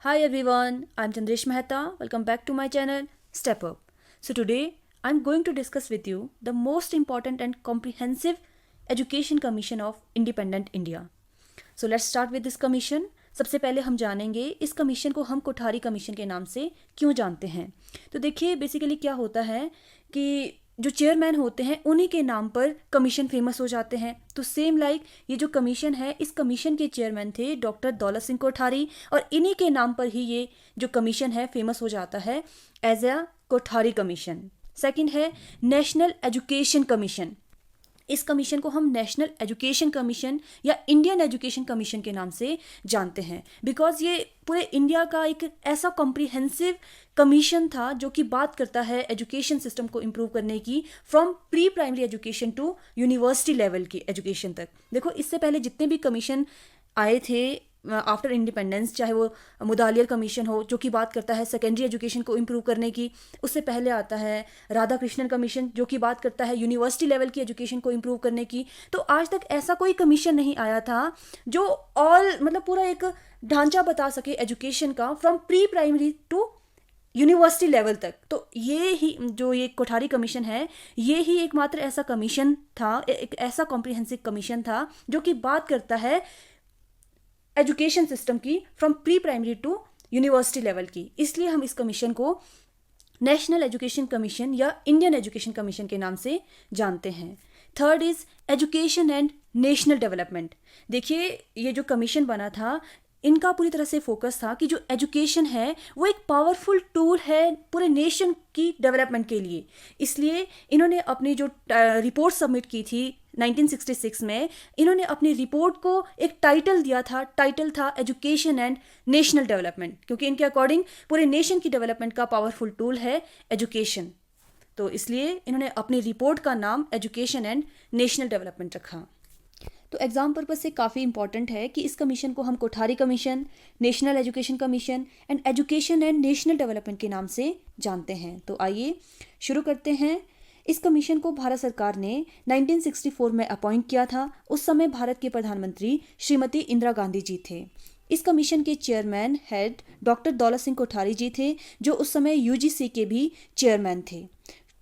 Hi everyone, I'm Chandresh Mehta. Welcome back to my channel Step Up. So today I'm going to discuss with you the most important and comprehensive education commission of independent India. So let's start with this commission. सबसे पहले हम जानेंगे इस commission को हम Kothari commission के नाम से क्यों जानते हैं। तो देखिए बेसिकली क्या होता है कि जो चेयरमैन होते हैं उन्हीं के नाम पर कमीशन फेमस हो जाते हैं। तो सेम लाइक ये जो कमीशन है, इस कमीशन के चेयरमैन थे डॉक्टर दौलत सिंह कोठारी और इन्हीं के नाम पर ही ये जो कमीशन है फेमस हो जाता है as a Kothari commission. Second है नेशनल एजुकेशन कमीशन। इस कमीशन को हम नेशनल एजुकेशन कमीशन या इंडियन एजुकेशन कमीशन के नाम से जानते हैं बिकॉज ये पूरे इंडिया का एक ऐसा कॉम्प्रिहेंसिव कमीशन था जो कि बात करता है एजुकेशन सिस्टम को इम्प्रूव करने की from pre primary education to university level की एजुकेशन तक। देखो इससे पहले जितने भी कमीशन आए थे आफ्टर इंडिपेंडेंस, चाहे वो मुदालियर कमीशन हो जो कि बात करता है सेकेंडरी एजुकेशन को इम्प्रूव करने की, उससे पहले आता है राधा कृष्णन कमीशन जो कि बात करता है यूनिवर्सिटी लेवल की एजुकेशन को इम्प्रूव करने की। तो आज तक ऐसा कोई कमीशन नहीं आया था जो मतलब पूरा एक ढांचा बता सके एजुकेशन का from pre primary to university level तक। तो ये कोठारी कमीशन है, ये ही एकमात्र ऐसा कमीशन था, एक ऐसा कॉम्प्रिहेंसिव कमीशन था जो कि बात करता है एजुकेशन सिस्टम की from pre primary to university level की। इसलिए हम इस कमीशन को नेशनल एजुकेशन कमीशन या इंडियन एजुकेशन कमीशन के नाम से जानते हैं। Third is education and national development. देखिए ये जो कमीशन बना था इनका पूरी तरह से फोकस था कि जो एजुकेशन है वो एक पावरफुल टूल है पूरे नेशन की डेवलपमेंट के लिए। इसलिए इन्होंने अपनी जो रिपोर्ट सबमिट की थी 1966 में, इन्होंने अपनी रिपोर्ट को एक टाइटल दिया था, टाइटल था एजुकेशन एंड नेशनल डेवलपमेंट, क्योंकि इनके अकॉर्डिंग पूरे नेशन की डेवलपमेंट का पावरफुल टूल है एजुकेशन। तो इसलिए इन्होंने अपनी रिपोर्ट का नाम एजुकेशन एंड नेशनल डेवलपमेंट रखा। तो एग्जाम पर्पज से काफ़ी इंपॉर्टेंट है कि इस कमीशन को हम Kothari commission, national education commission and education and national development के नाम से जानते हैं। तो आइए शुरू करते हैं। इस कमीशन को भारत सरकार ने 1964 में अपॉइंट किया था। उस समय भारत के प्रधानमंत्री श्रीमती इंदिरा गांधी जी थे। इस कमीशन के chairman head doctor Daulat Singh Kothari जी थे जो उस समय यूजीसी के भी चेयरमैन थे।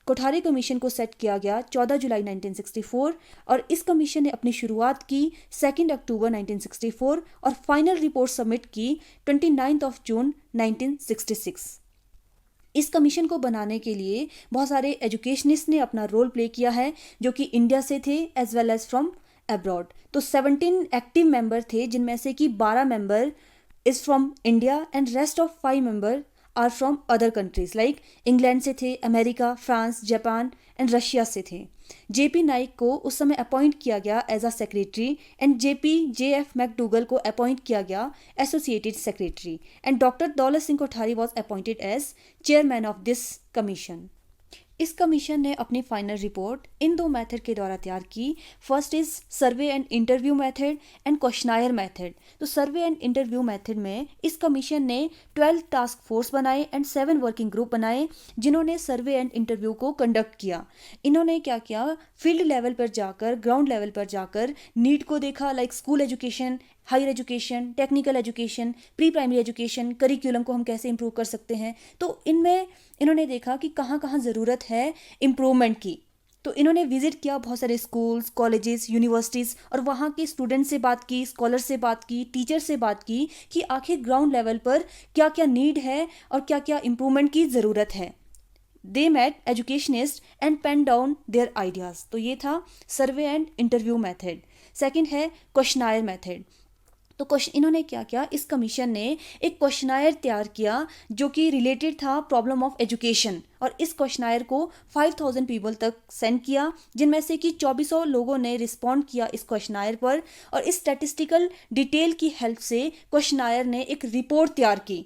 कोठारी कमीशन को सेट किया गया 14 जुलाई 1964 और इस कमीशन ने अपनी शुरुआत की 2 अक्टूबर 1964 और फाइनल रिपोर्ट सबमिट की 29 जून 1966। इस कमीशन को बनाने के लिए बहुत सारे एजुकेशनिस्ट ने अपना रोल प्ले किया है जो कि इंडिया से थे as well as from abroad. तो 17 एक्टिव मेंबर थे जिनमें से कि 12 member is from India and rest of 5 member are from other countries like England से थे, America, France, Japan and Russia से थे। जेपी नाइक को उस समय अपॉइंट किया गया as a secretary and JF McDougall को अपॉइंट किया गया associated secretary and doctor Daulat Singh Kothari was appointed as chairman of this commission. इस कमीशन ने अपनी फाइनल रिपोर्ट इन 2 मेथड के द्वारा तैयार की। First is survey and interview method and questionnaire method. तो सर्वे एंड इंटरव्यू मेथड में इस कमीशन ने 12 टास्क फोर्स बनाए एंड 7 वर्किंग ग्रुप बनाए जिन्होंने सर्वे एंड इंटरव्यू को कंडक्ट किया। इन्होंने क्या किया, फील्ड लेवल पर जाकर, ग्राउंड लेवल पर जाकर नीड को देखा, like school education, higher education, technical education, pre primary education, curriculum को हम कैसे इंप्रूव कर सकते हैं। तो इनमें इन्होंने देखा कि कहाँ कहाँ ज़रूरत है इम्प्रूवमेंट की। तो इन्होंने विजिट किया बहुत सारे स्कूल्स, कॉलेजेस, यूनिवर्सिटीज़ और वहाँ के स्टूडेंट से बात की, स्कॉलर से बात की, टीचर से बात की कि आखिर ग्राउंड लेवल पर क्या क्या नीड है और क्या क्या इम्प्रूवमेंट की ज़रूरत है। They met educationist and pen down their ideas. तो ये था survey and interview method. Second है क्वेश्चनायर मेथड। तो इन्होंने क्या किया, इस कमीशन ने एक क्वेश्चनायर तैयार किया जो कि रिलेटेड था प्रॉब्लम ऑफ एजुकेशन और इस क्वेश्चनायर को 5000 पीपल तक सेंड किया जिनमें से कि 2400 लोगों ने रिस्पॉन्ड किया इस क्वेश्चनायर पर और इस स्टैटिस्टिकल डिटेल की हेल्प से क्वेश्चनायर ने एक रिपोर्ट तैयार की।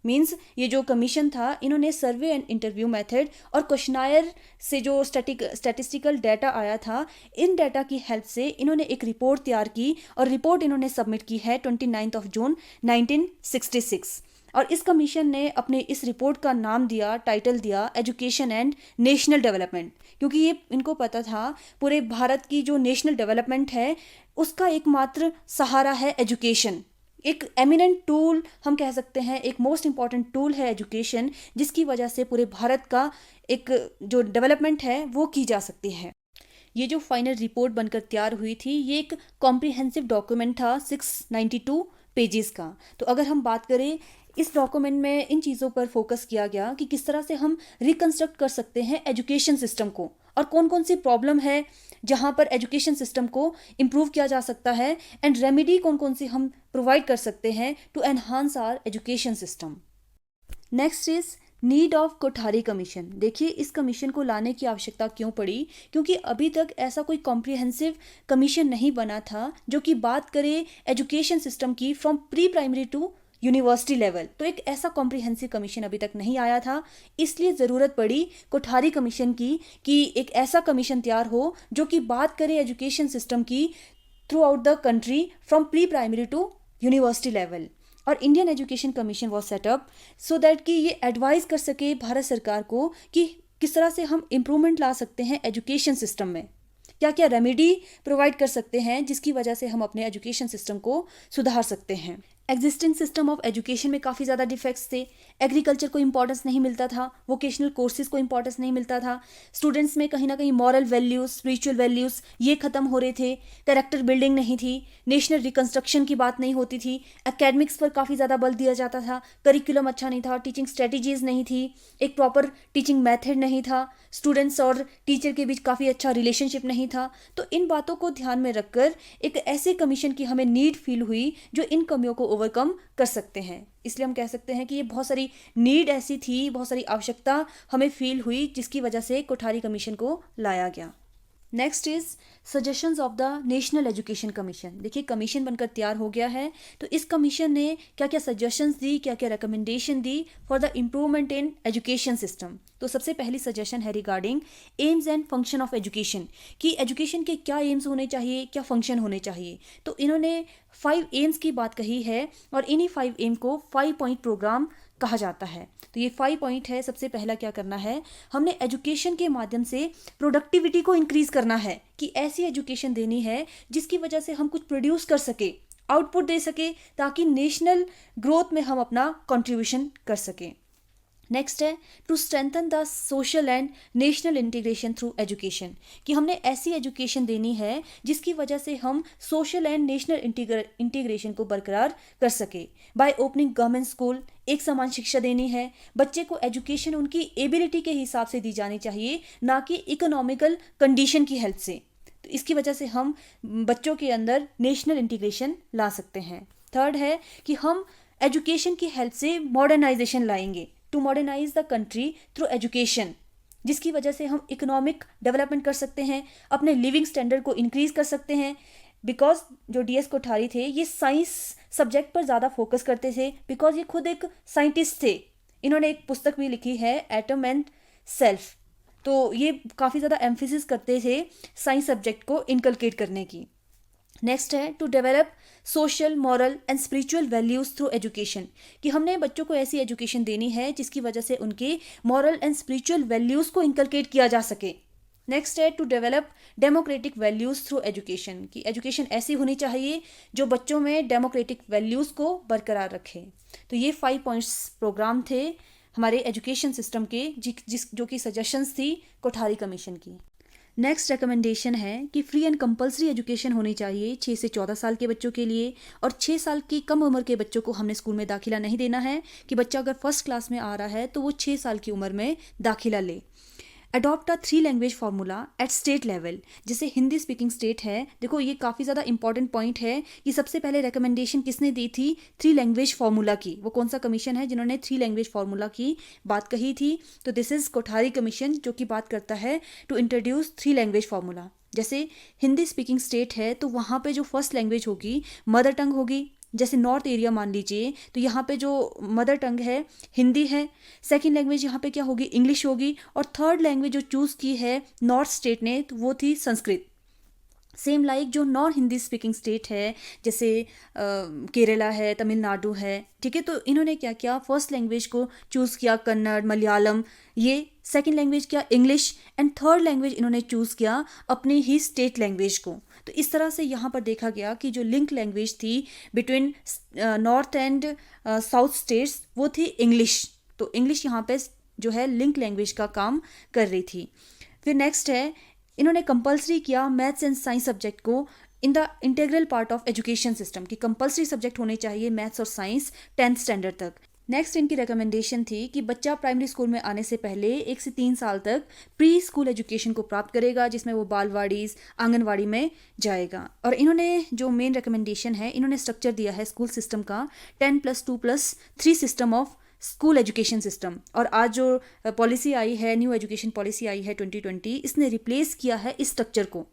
मीन्स ये जो कमीशन था इन्होंने सर्वे एंड इंटरव्यू मेथड और क्वेश्चनायर से जो स्टैटिस्टिकल डाटा आया था, इन डाटा की हेल्प से इन्होंने एक रिपोर्ट तैयार की और रिपोर्ट इन्होंने सबमिट की है 29 जून 1966। और इस कमीशन ने अपने इस रिपोर्ट का नाम दिया, टाइटल दिया एजुकेशन एंड नेशनल डेवलपमेंट, क्योंकि ये इनको पता था पूरे भारत की जो नेशनल डेवलपमेंट है उसका एकमात्र सहारा है एजुकेशन। एक एमिनेंट टूल हम कह सकते हैं, एक मोस्ट इम्पॉर्टेंट टूल है एजुकेशन, जिसकी वजह से पूरे भारत का एक जो डेवलपमेंट है वो की जा सकती है। ये जो फाइनल रिपोर्ट बनकर तैयार हुई थी, ये एक कॉम्प्रिहेंसिव डॉक्यूमेंट था 692 पेजेस का। तो अगर हम बात करें, इस डॉक्यूमेंट में इन चीज़ों पर फोकस किया गया कि किस तरह से हम रिकंस्ट्रक्ट कर सकते हैं एजुकेशन सिस्टम को, और कौन कौन सी प्रॉब्लम है जहाँ पर एजुकेशन सिस्टम को इम्प्रूव किया जा सकता है, एंड रेमेडी कौन कौन सी हम प्रोवाइड कर सकते हैं to enhance our education system. Next is need of Kothari commission. देखिए, इस कमीशन को लाने की आवश्यकता क्यों पड़ी, क्योंकि अभी तक ऐसा कोई कॉम्प्रिहेंसिव कमीशन नहीं बना था जो कि बात करे एजुकेशन सिस्टम की from pre primary to university level. तो एक ऐसा कॉम्प्रिहेंसिव कमीशन अभी तक नहीं आया था, इसलिए ज़रूरत पड़ी कोठारी कमीशन की, कि एक ऐसा कमीशन तैयार हो जो कि बात करे एजुकेशन सिस्टम की throughout the country from pre primary to university level. और Indian education commission was set up so that कि ये एडवाइस कर सके भारत सरकार को कि किस तरह से हम इम्प्रूवमेंट ला सकते हैं एजुकेशन सिस्टम में, क्या क्या रेमेडी प्रोवाइड कर सकते हैं जिसकी वजह से हम अपने एजुकेशन सिस्टम को सुधार सकते हैं। एग्जिस्टिंग सिस्टम ऑफ एजुकेशन में काफ़ी ज़्यादा डिफेक्ट्स थे। एग्रीकल्चर को इंपॉर्टेंस नहीं मिलता था, वोकेशनल कोर्सेज को इंपॉर्टेंस नहीं मिलता था, स्टूडेंट्स में कहीं ना कहीं मॉरल वैल्यूज़, स्पिरिचुअल वैल्यूज़ ये ख़त्म हो रहे थे, कैरेक्टर बिल्डिंग नहीं थी, नेशनल रिकंस्ट्रक्शन की बात नहीं होती थी, एकेडमिक्स पर काफ़ी ज़्यादा बल दिया जाता था, करिकुलम अच्छा नहीं था, टीचिंग स्ट्रेटजीज़ नहीं थी, एक प्रॉपर टीचिंग मेथड नहीं था, स्टूडेंट्स और टीचर के बीच काफ़ी अच्छा रिलेशनशिप नहीं था। तो इन बातों को ध्यान में रखकर एक ऐसे कमीशन की हमें नीड फील हुई जो इन कमियों को ओवरकम कर सकते हैं। इसलिए हम कह सकते हैं कि ये बहुत सारी नीड ऐसी थी, बहुत सारी आवश्यकता हमें फील हुई, जिसकी वजह से कोठारी कमीशन को लाया गया। Next is suggestions of the national education commission. देखिए, कमीशन बनकर तैयार हो गया है, तो इस कमीशन ने क्या क्या सजेशंस दी, क्या क्या recommendation the for the improvement in education system. तो सबसे पहली सजेशन है regarding AIIMS and function of education, कि एजुकेशन के क्या एम्स होने चाहिए, क्या फंक्शन होने चाहिए। तो इन्होंने 5 एम्स की बात कही है, और इन्हीं 5 एम को 5 पॉइंट प्रोग्राम कहा जाता है। तो ये 5 पॉइंट है। सबसे पहला क्या करना है, हमने एजुकेशन के माध्यम से प्रोडक्टिविटी को इंक्रीज करना है, कि ऐसी एजुकेशन देनी है जिसकी वजह से हम कुछ प्रोड्यूस कर सके, आउटपुट दे सके, ताकि नेशनल ग्रोथ में हम अपना कंट्रीब्यूशन कर सकें। नेक्स्ट है to strengthen the social and national integration through education, कि हमने ऐसी एजुकेशन देनी है जिसकी वजह से हम सोशल एंड नेशनल इंटीग्रेशन को बरकरार कर सके। बाय ओपनिंग गवर्नमेंट स्कूल, एक समान शिक्षा देनी है, बच्चे को एजुकेशन उनकी एबिलिटी के हिसाब से दी जानी चाहिए, ना कि इकोनॉमिकल कंडीशन की हेल्प से। तो इसकी वजह से हम बच्चों के अंदर नेशनल इंटीग्रेशन ला सकते हैं। थर्ड है कि हम एजुकेशन की हेल्प से मॉडर्नाइजेशन लाएंगे, to modernise the country through education, जिसकी वजह से हम इकोनॉमिक डेवलपमेंट कर सकते हैं, अपने लिविंग स्टैंडर्ड को इंक्रीज कर सकते हैं। बिकॉज जो DS कोठारी थे, ये साइंस सब्जेक्ट पर ज़्यादा फोकस करते थे, बिकॉज ये खुद एक साइंटिस्ट थे। इन्होंने एक पुस्तक भी लिखी है, एटम एंड सेल्फ। तो ये काफ़ी ज़्यादा एम्फेसिस करते थे साइंस सब्जेक्ट को इनकलकेट करने की। नेक्स्ट है to develop social, moral and spiritual values through education, कि हमने बच्चों को ऐसी एजुकेशन देनी है जिसकी वजह से उनके मॉरल एंड स्पिरिचुअल वैल्यूज़ को इनकलकेट किया जा सके। नेक्स्ट है to develop democratic values through education, कि एजुकेशन ऐसी होनी चाहिए जो बच्चों में डेमोक्रेटिक वैल्यूज़ को बरकरार रखे। तो ये 5 पॉइंट्स प्रोग्राम थे हमारे एजुकेशन सिस्टम के, जो कि सजेशंस थी कोठारी कमीशन की। नेक्स्ट रिकमेंडेशन है कि फ्री एंड कंपलसरी एजुकेशन होनी चाहिए 6 से 14 साल के बच्चों के लिए, और 6 साल की कम उम्र के बच्चों को हमने स्कूल में दाखिला नहीं देना है, कि बच्चा अगर फर्स्ट क्लास में आ रहा है तो वो 6 साल की उम्र में दाखिला ले। Adopt a 3 language formula at state level, जैसे हिंदी स्पीकिंग स्टेट है। देखो, ये काफ़ी ज़्यादा इंपॉर्टेंट पॉइंट है कि सबसे पहले रिकमेंडेशन किसने दी थी, 3 लैंग्वेज फार्मूला की। वो कौन सा कमीशन है जिन्होंने 3 लैंग्वेज फार्मूला की बात कही थी? तो दिस इज़ कोठारी कमीशन, जो कि बात करता है टू इंट्रोड्यूस 3 लैंग्वेज फार्मूला। जैसे हिंदी स्पीकिंग स्टेट है, तो वहाँ पे जो फर्स्ट लैंग्वेज होगी मदर टंग होगी। जैसे नॉर्थ एरिया मान लीजिए, तो यहाँ पे जो मदर टंग है हिंदी है, सेकंड लैंग्वेज यहाँ पे क्या होगी, इंग्लिश होगी, और थर्ड लैंग्वेज जो चूज़ की है नॉर्थ स्टेट ने, तो वो थी संस्कृत। सेम लाइक जो नॉन हिंदी स्पीकिंग स्टेट है, जैसे केरला है, तमिलनाडु है, ठीक है, तो इन्होंने क्या किया, फर्स्ट लैंग्वेज को चूज़ किया कन्नड़, मलयालम, ये सेकंड लैंग्वेज क्या इंग्लिश, एंड थर्ड लैंग्वेज इन्होंने चूज़ किया अपनी ही स्टेट लैंग्वेज को। तो इस तरह से यहाँ पर देखा गया कि जो लिंक लैंग्वेज थी between north and south states वो थी इंग्लिश। तो इंग्लिश यहाँ पे जो है लिंक लैंग्वेज का काम कर रही थी। फिर नेक्स्ट है, इन्होंने कंपलसरी किया मैथ्स एंड साइंस सब्जेक्ट को in the integral part of education system, कि कंपलसरी सब्जेक्ट होने चाहिए मैथ्स और साइंस 10th स्टैंडर्ड तक। नेक्स्ट इनकी रिकमेंडेशन थी कि बच्चा प्राइमरी स्कूल में आने से पहले 1 से 3 साल तक प्री स्कूल एजुकेशन को प्राप्त करेगा, जिसमें वो बालवाड़ीज आंगनवाड़ी में जाएगा। और इन्होंने जो मेन रिकमेंडेशन है, इन्होंने स्ट्रक्चर दिया है स्कूल सिस्टम का 10+2+3 system of school education system. और आज जो पॉलिसी आई है, न्यू एजुकेशन पॉलिसी आई है 2020, इसने रिप्लेस किया है इस स्ट्रक्चर को।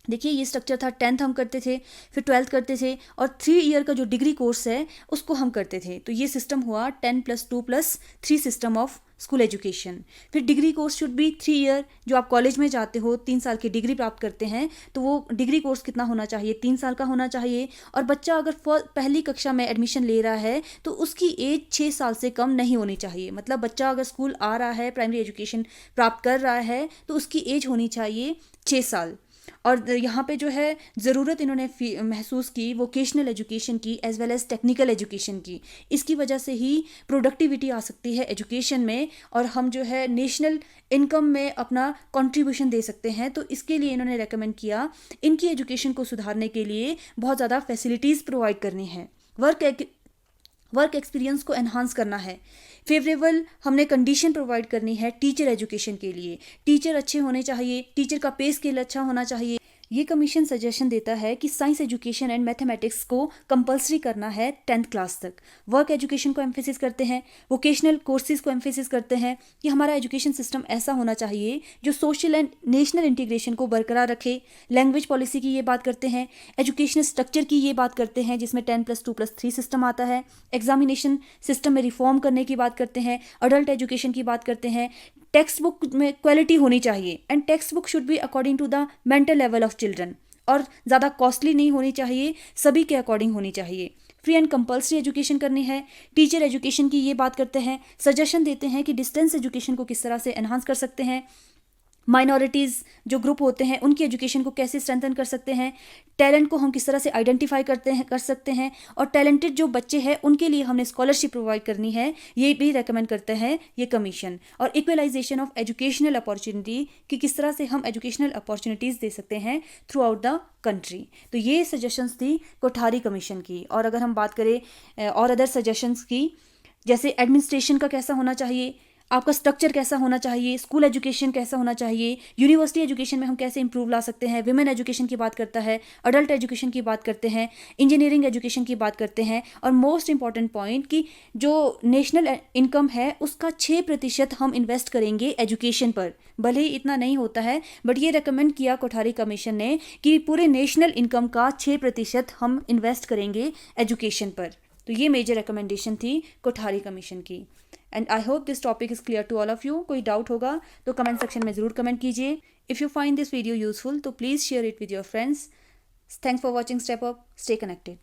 देखिए ये स्ट्रक्चर था 10th हम करते थे, फिर 12th करते थे, और 3 ईयर का जो डिग्री कोर्स है उसको हम करते थे। तो ये सिस्टम हुआ 10+2+3 सिस्टम ऑफ स्कूल एजुकेशन। फिर degree course should be 3 year, जो आप कॉलेज में जाते हो 3 साल की डिग्री प्राप्त करते हैं, तो वो डिग्री कोर्स कितना होना चाहिए, 3 साल का होना चाहिए। और बच्चा अगर पहली कक्षा में एडमिशन ले रहा है तो उसकी एज 6 साल से कम नहीं होनी चाहिए। मतलब बच्चा अगर स्कूल आ रहा है, प्राइमरी एजुकेशन प्राप्त कर रहा है, तो उसकी एज होनी चाहिए 6 साल। और यहाँ पे जो है ज़रूरत इन्होंने महसूस की वोकेशनल एजुकेशन की as well as technical education की। इसकी वजह से ही प्रोडक्टिविटी आ सकती है एजुकेशन में, और हम जो है नेशनल इनकम में अपना कंट्रीब्यूशन दे सकते हैं। तो इसके लिए इन्होंने रेकमेंड किया इनकी एजुकेशन को सुधारने के लिए बहुत ज़्यादा फैसिलिटीज़ प्रोवाइड करनी है, वर्क एक्सपीरियंस को एनहांस करना है, फेवरेबल हमने कंडीशन प्रोवाइड करनी है टीचर एजुकेशन के लिए। टीचर अच्छे होने चाहिए, टीचर का पे स्केल अच्छा होना चाहिए। ये कमीशन सजेशन देता है कि साइंस एजुकेशन एंड मैथमेटिक्स को कंपलसरी करना है 10th क्लास तक। वर्क एजुकेशन को एम्फेसिस करते हैं, वोकेशनल कोर्सेज को एम्फेसिस करते हैं कि हमारा एजुकेशन सिस्टम ऐसा होना चाहिए जो सोशल एंड नेशनल इंटीग्रेशन को बरकरार रखे। लैंग्वेज पॉलिसी की ये बात करते हैं, एजुकेशनल स्ट्रक्चर की ये बात करते हैं जिसमें 10+2+3 सिस्टम आता है, एग्जामिनेशन सिस्टम में रिफॉर्म करने की बात करते हैं, अडल्ट एजुकेशन की बात करते हैं, टेक्स्ट बुक में क्वालिटी होनी चाहिए and text book should be according to the mental level of children, और ज़्यादा कॉस्टली नहीं होनी चाहिए, सभी के अकॉर्डिंग होनी चाहिए। फ्री एंड कंपलसरी एजुकेशन करनी है। टीचर एजुकेशन की ये बात करते हैं, सजेशन देते हैं कि डिस्टेंस एजुकेशन को किस तरह से एनहांस कर सकते हैं, माइनॉरिटीज़ जो ग्रुप होते हैं उनकी एजुकेशन को कैसे स्ट्रेंथन कर सकते हैं, टैलेंट को हम किस तरह से आइडेंटिफाई कर सकते हैं, और टैलेंटेड जो बच्चे हैं उनके लिए हमने स्कॉलरशिप प्रोवाइड करनी है, ये भी रेकमेंड करते हैं ये कमीशन। और इक्वलाइजेशन ऑफ एजुकेशनल अपॉर्चुनिटी कि किस तरह से हम एजुकेशनल अपॉर्चुनिटीज़ दे सकते हैं थ्रू आउट द कंट्री। तो ये सजेशंस थी कोठारी कमीशन की। और अगर हम बात करें और अदर सजेशंस की, जैसे एडमिनिस्ट्रेशन का कैसा होना चाहिए, आपका स्ट्रक्चर कैसा होना चाहिए, स्कूल एजुकेशन कैसा होना चाहिए, यूनिवर्सिटी एजुकेशन में हम कैसे इंप्रूव ला सकते हैं, विमेन एजुकेशन की बात करता है, अडल्ट एजुकेशन की बात करते हैं, इंजीनियरिंग एजुकेशन की बात करते हैं, और मोस्ट इंपॉर्टेंट पॉइंट कि जो नेशनल इनकम है उसका 6% हम इन्वेस्ट करेंगे एजुकेशन पर। भले ही इतना नहीं होता है, बट ये रिकमेंड किया कोठारी कमीशन ने कि पूरे नेशनल इनकम का 6% हम इन्वेस्ट करेंगे एजुकेशन पर। तो ये मेजर रिकमेंडेशन थी कोठारी कमीशन की। And I hope this topic is clear to all of you. कोई डाउट होगा तो कमेंट सेक्शन में ज़रूर कमेंट कीजिए। If you find this video useful तो please share it with your friends. Thanks for watching step up. Stay connected.